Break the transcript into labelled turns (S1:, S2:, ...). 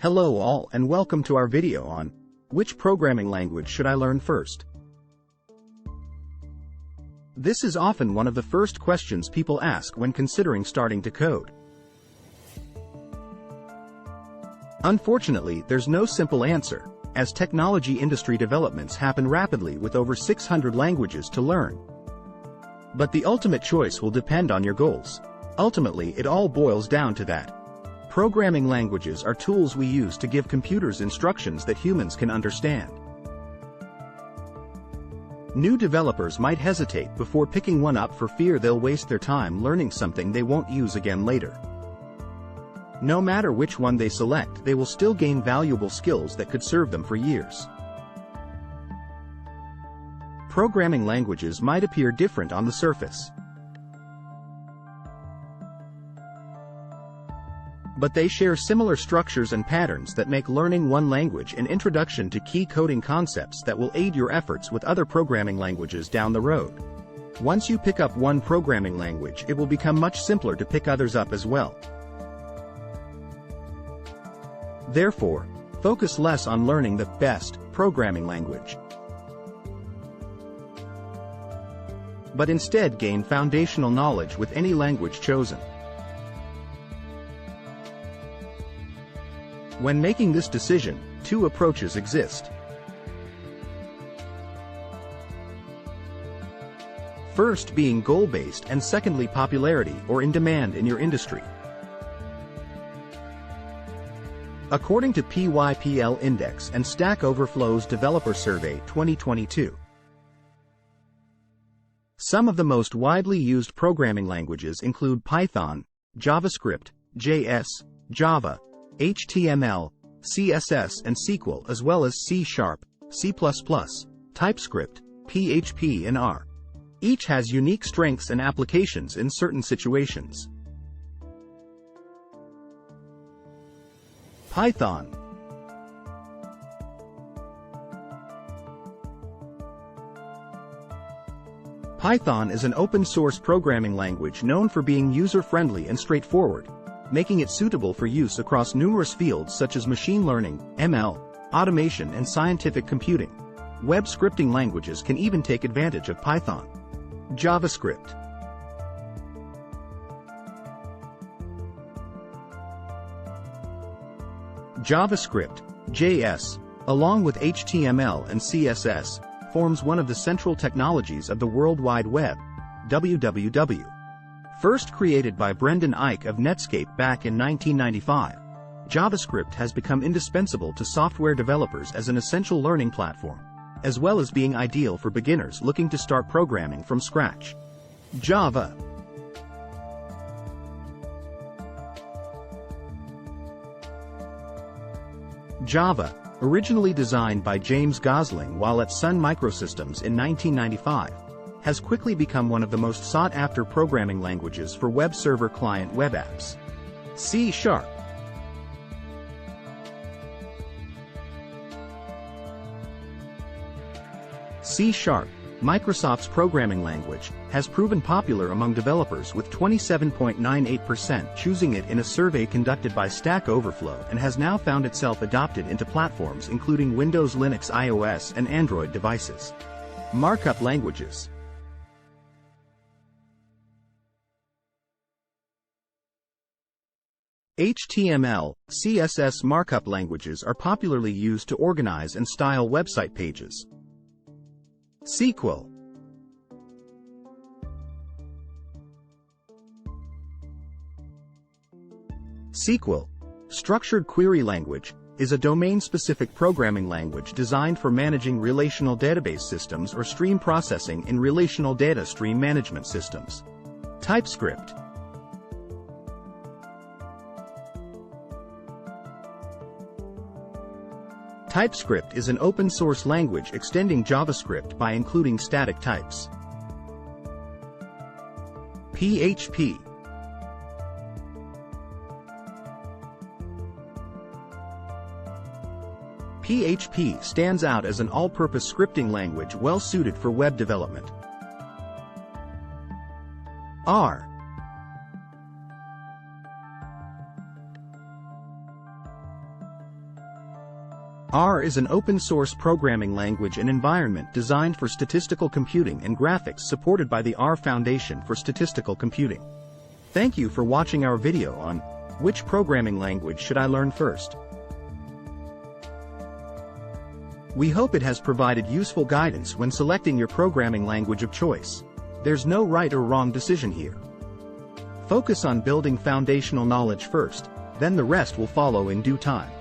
S1: Hello all and welcome to our video on which programming language should I learn first? This is often one of the first questions people ask when considering starting to code. Unfortunately, there's no simple answer, as technology industry developments happen rapidly with over 600 languages to learn. But the ultimate choice will depend on your goals. Ultimately, it all boils down to that. Programming languages are tools we use to give computers instructions that humans can understand. New developers might hesitate before picking one up for fear they'll waste their time learning something they won't use again later. No matter which one they select, they will still gain valuable skills that could serve them for years. Programming languages might appear different on the surface, but they share similar structures and patterns that make learning one language an introduction to key coding concepts that will aid your efforts with other programming languages down the road. Once you pick up one programming language, it will become much simpler to pick others up as well. Therefore, focus less on learning the best programming language, but instead gain foundational knowledge with any language chosen. When making this decision, two approaches exist. First being goal-based and secondly popularity or in demand in your industry. According to PYPL Index and Stack Overflow's Developer Survey 2022, some of the most widely used programming languages include Python, JavaScript, JS, Java, HTML, CSS and SQL, as well as C#, C++, TypeScript, PHP and R. Each has unique strengths and applications in certain situations. Python. Python is an open-source programming language known for being user-friendly and straightforward, making it suitable for use across numerous fields such as machine learning, ML, automation and scientific computing. Web scripting languages can even take advantage of Python. JavaScript. JavaScript, JS, along with HTML and CSS, forms one of the central technologies of the World Wide Web, WWW. First created by Brendan Eich of Netscape back in 1995, JavaScript has become indispensable to software developers as an essential learning platform, as well as being ideal for beginners looking to start programming from scratch. Java. Java, originally designed by James Gosling while at Sun Microsystems in 1995, has quickly become one of the most sought-after programming languages for web server client web apps. C#. C#, Microsoft's programming language, has proven popular among developers with 27.98% choosing it in a survey conducted by Stack Overflow and has now found itself adopted into platforms including Windows, Linux, iOS, and Android devices. Markup languages. HTML, CSS markup languages are popularly used to organize and style website pages. SQL. SQL, Structured Query Language, is a domain-specific programming language designed for managing relational database systems or stream processing in relational data stream management systems. TypeScript. TypeScript is an open-source language extending JavaScript by including static types. PHP. PHP stands out as an all-purpose scripting language well-suited for web development. R. R is an open-source programming language and environment designed for statistical computing and graphics, supported by the R Foundation for Statistical Computing. Thank you for watching our video on which programming language should I learn first. We hope it has provided useful guidance when selecting your programming language of choice. There's no right or wrong decision here. Focus on building foundational knowledge first, then the rest will follow in due time.